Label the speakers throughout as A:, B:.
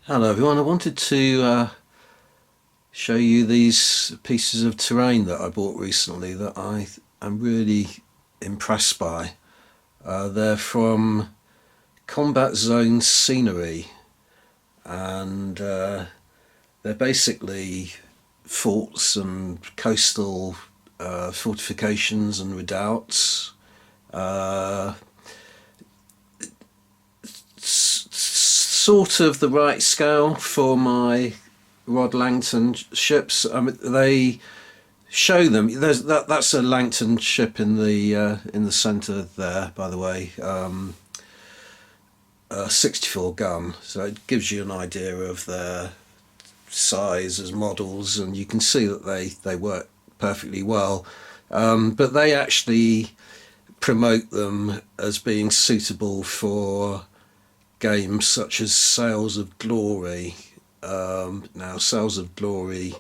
A: Hello everyone, I wanted to show you these pieces of terrain that I bought recently that I am really impressed by. They're from Combatzone Scenery, and they're basically forts and coastal fortifications and redoubts. Uh, Sort of the right scale for my Rod Langton ships. They show them. That's a Langton ship in the centre there, by the way. 64 gun, so it gives you an idea of their size as models, and you can see that they work perfectly well. But they actually promote them as being suitable for games such as Sails of Glory. Now, Sails of Glory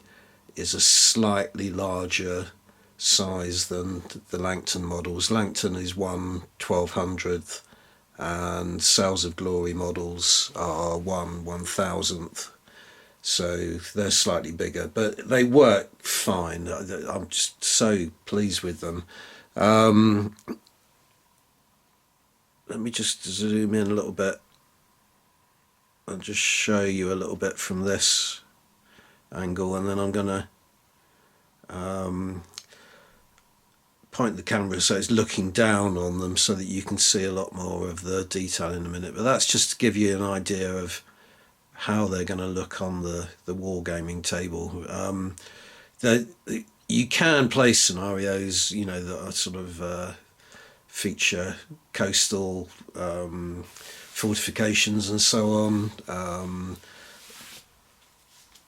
A: is a slightly larger size than the Langton models. Langton is 1/1200th, and Sails of Glory models are 1/1000th. So they're slightly bigger, but they work fine. I'm just so pleased with them. Um, Let me just zoom in a little bit and just show you a little bit from this angle, and then I'm going to point the camera so it's looking down on them so that you can see a lot more of the detail in a minute. But that's just to give you an idea of how they're going to look on the wargaming table. You can play scenarios, that are sort of feature coastal fortifications and so on,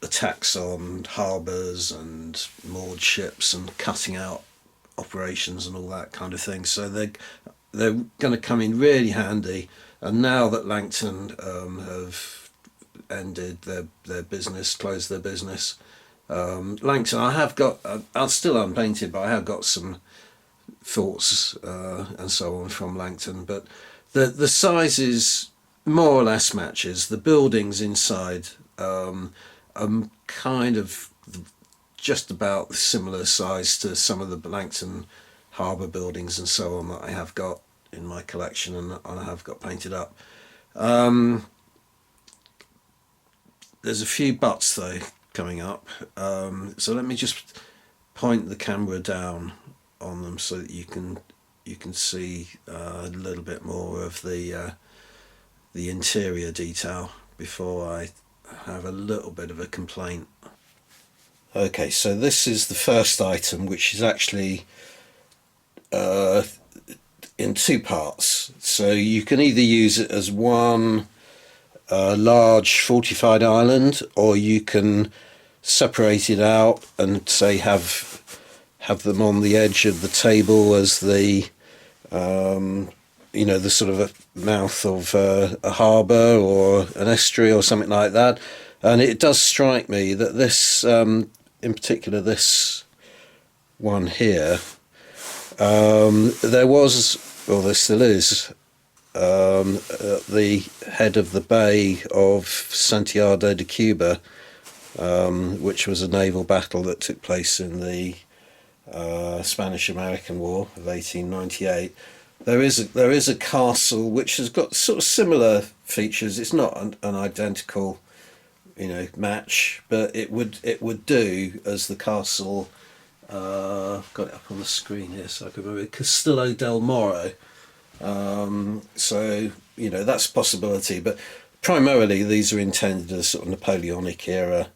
A: attacks on harbours and moored ships and cutting out operations and all that kind of thing. So they're going to come in really handy. And now that Langton have ended their business, closed their business, Langton, I have got, I'm still unpainted, but I have got some thoughts and so on from Langton. But the sizes more or less matches. The buildings inside are kind of just about similar size to some of the Langton harbour buildings and so on that I have got in my collection and I have got painted up. There's a few buts though coming up, so let me just point the camera down on them so that you can see a little bit more of the interior detail before I have a little bit of a complaint. Okay, so this is the first item, which is actually uh, in two parts. So you can either use it as one large fortified island, or you can separate it out and say have them on the edge of the table as the the sort of a mouth of a harbour or an estuary or something like that. And it does strike me that this, in particular, this one here, there was, or there still is, at the head of the bay of Santiago de Cuba, which was a naval battle that took place in the Spanish-American War of 1898. There is a castle which has got sort of similar features. It's not an identical, match, but it would do as the castle. I've got it up on the screen here so I can remember. Castillo del Moro. So that's a possibility, but primarily these are intended as sort of Napoleonic era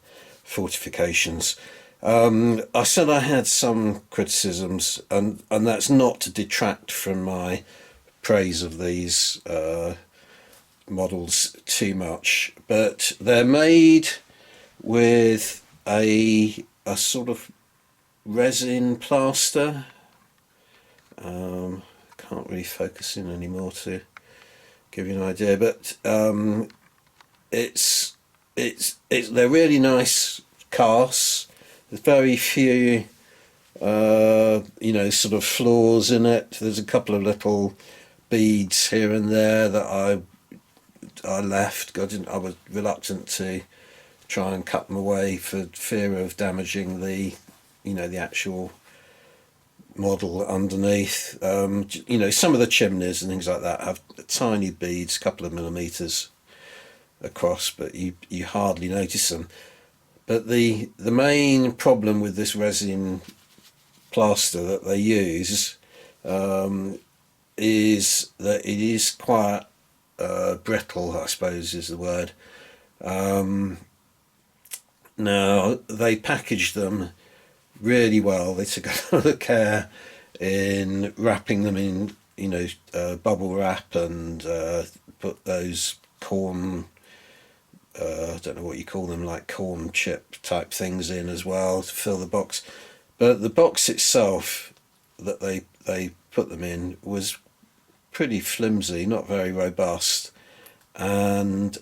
A: fortifications. I said I had some criticisms, and that's not to detract from my praise of these models too much, but they're made with a sort of resin plaster. Can't really focus in anymore to give you an idea, but they're really nice casts. There's very few sort of flaws in it. There's a couple of little beads here and there that I I left. I was reluctant to try and cut them away for fear of damaging the actual model underneath. Some of the chimneys and things like that have tiny beads, a couple of millimeters across, but you hardly notice them. But the main problem with this resin plaster that they use is that it is quite brittle, I suppose is the word. Now they packaged them really well. They took a lot of care in wrapping them in, bubble wrap, and put those corn, I don't know what you call them, like corn chip type things in as well to fill the box. But the box itself that they put them in was pretty flimsy, not very robust, and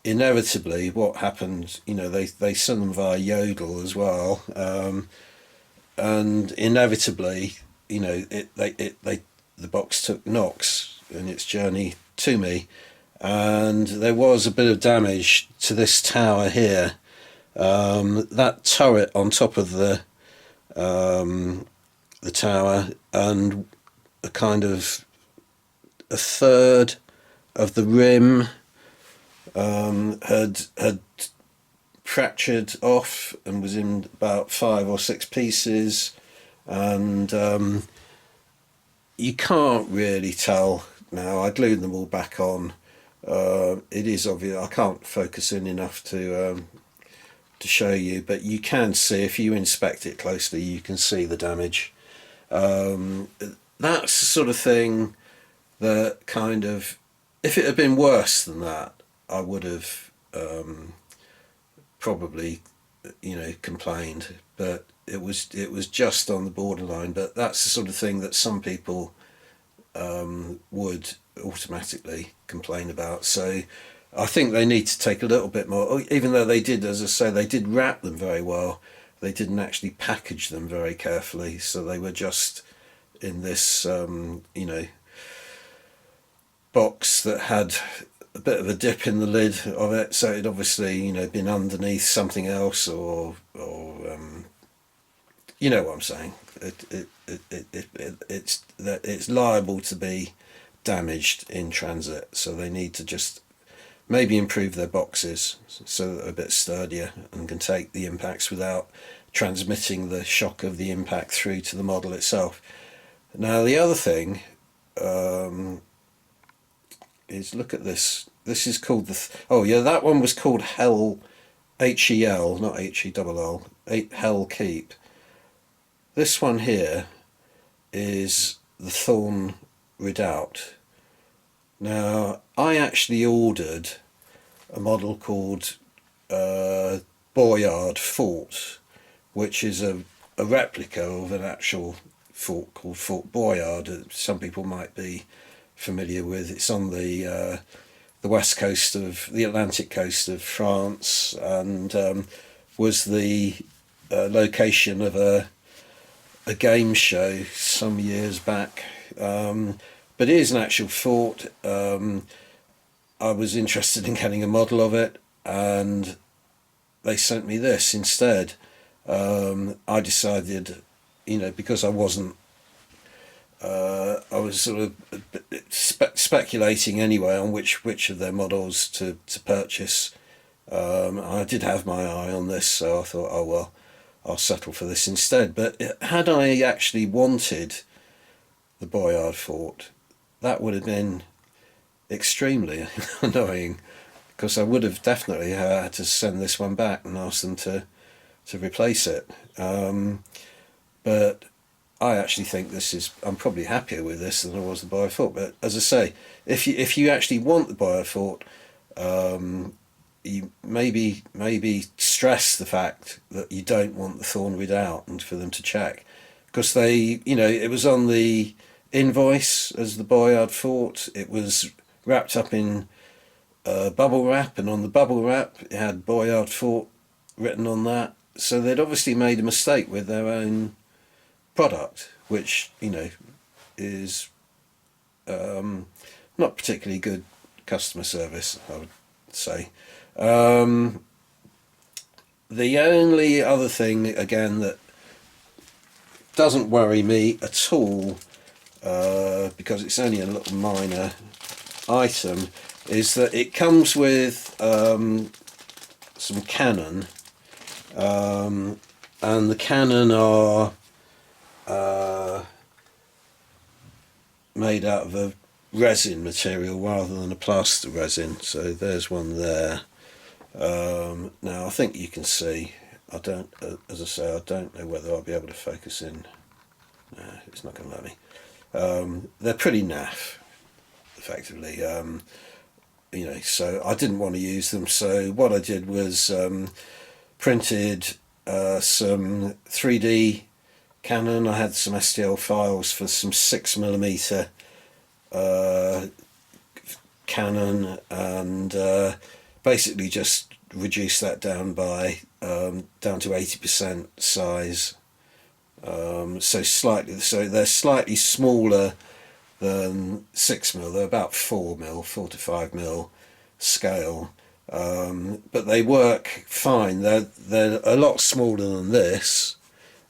A: inevitably what happened, they send them via Yodel as well, and inevitably, the box took knocks in its journey to me, and there was a bit of damage to this tower here. That turret on top of the tower, and a kind of a third of the rim had fractured off and was in about 5 or 6 pieces, and you can't really tell now. I glued them all back on. It is obvious. I can't focus in enough to show you, but you can see, if you inspect it closely, you can see the damage. That's the sort of thing that kind of, if it had been worse than that, I would have probably, complained. But it was just on the borderline. But that's the sort of thing that some people would automatically complain about. So I think they need to take a little bit more, even though they did, as I say, they did wrap them very well. They didn't actually package them very carefully. So they were just in this, box that had a bit of a dip in the lid of it. So it'd obviously, been underneath something else, or you know what I'm saying. It's liable to be damaged in transit. So they need to just maybe improve their boxes so that they're a bit sturdier and can take the impacts without transmitting the shock of the impact through to the model itself. Now the other thing is, look at this. This is called that one was called Hell, Hel, not Hell, Hell Keep. This one here is the Thorn Redoubt. Now I actually ordered a model called Boyard Fort, which is a replica of an actual fort called Fort Boyard. Some people might be familiar with. It's on the west coast of the Atlantic coast of France, and was the location of a game show some years back. But it is an actual fort. I was interested in getting a model of it, and they sent me this instead. I decided, because I wasn't, I was sort of speculating anyway on which of their models to purchase. I did have my eye on this, so I thought, oh well, I'll settle for this instead. But had I actually wanted the Boyard Fort, that would have been extremely annoying, because I would have definitely had to send this one back and ask them to replace it. But I actually think I'm probably happier with this than I was the Boyard Fort. But as I say, if you actually want the Boyard Fort, you maybe stress the fact that you don't want the Thorn Redoubt, and for them to check, because it was on the invoice as the Boyard Fort. It was wrapped up in bubble wrap, and on the bubble wrap it had Boyard Fort written on that. So they'd obviously made a mistake with their own product, which is not particularly good customer service, I would say. The only other thing, again, that doesn't worry me at all, because it's only a little minor item, is that it comes with some cannon, and the cannon are made out of a resin material rather than a plaster resin. So there's one there. Now I think you can see, I don't, as I say, I don't know whether I'll be able to focus in. No, it's not going to let me. They're pretty naff, effectively. So I didn't want to use them. So what I did was printed some 3D Canon. I had some STL files for some 6mm Canon, and basically just reduced that down by down to 80% size. So they're slightly smaller than 6mm. They're about 4mm, 4 to 5mm scale, but they work fine. They're a lot smaller than this,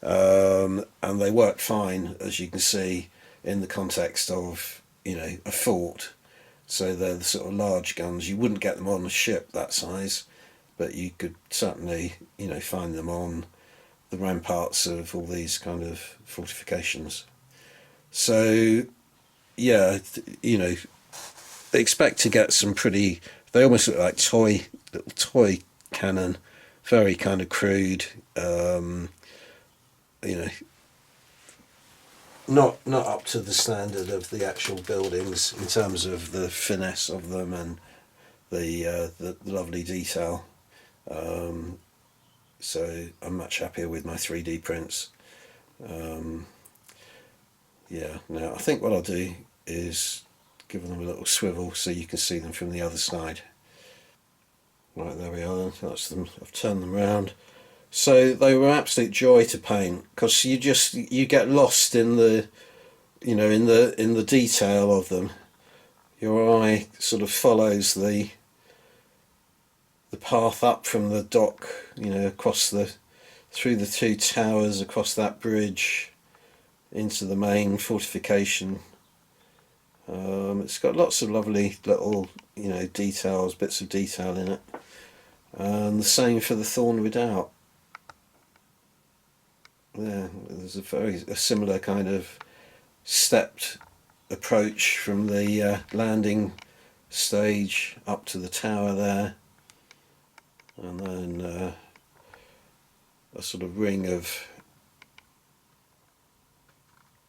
A: and they work fine, as you can see, in the context of a fort. So they're the sort of large guns. You wouldn't get them on a ship that size, but you could certainly find them on the ramparts of all these kind of fortifications. So yeah, expect to get some pretty, they almost look like little toy cannon, very kind of crude, not up to the standard of the actual buildings in terms of the finesse of them and the lovely detail. So I'm much happier with my 3D prints. Yeah, now I think what I'll do is give them a little swivel so you can see them from the other side. Right, there we are. That's them. I've turned them around. So they were absolute joy to paint, because you get lost in the in the detail of them. Your eye sort of follows the path up from the dock, across through the two towers, across that bridge, into the main fortification. It's got lots of lovely little details, bits of detail in it, and the same for the Thorn Redoubt. Yeah, there's a similar kind of stepped approach from the landing stage up to the tower there, and then a sort of ring of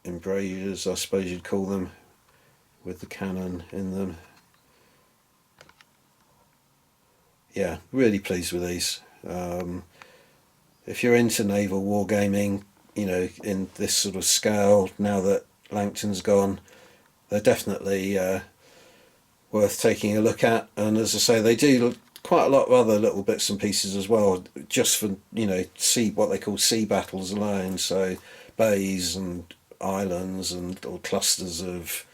A: embrasures, I suppose you'd call them, with the cannon in them. Yeah, really pleased with these. If you're into naval wargaming, in this sort of scale, now that Langton's gone, they're definitely worth taking a look at. And as I say, they do quite a lot of other little bits and pieces as well, just for sea, what they call sea battles alone. So bays and islands and little clusters of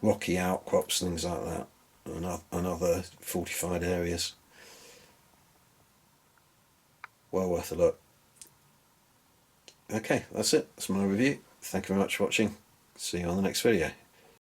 A: rocky outcrops, things like that, and other fortified areas. Well worth a look. Okay, that's it. That's my review. Thank you very much for watching. See you on the next video.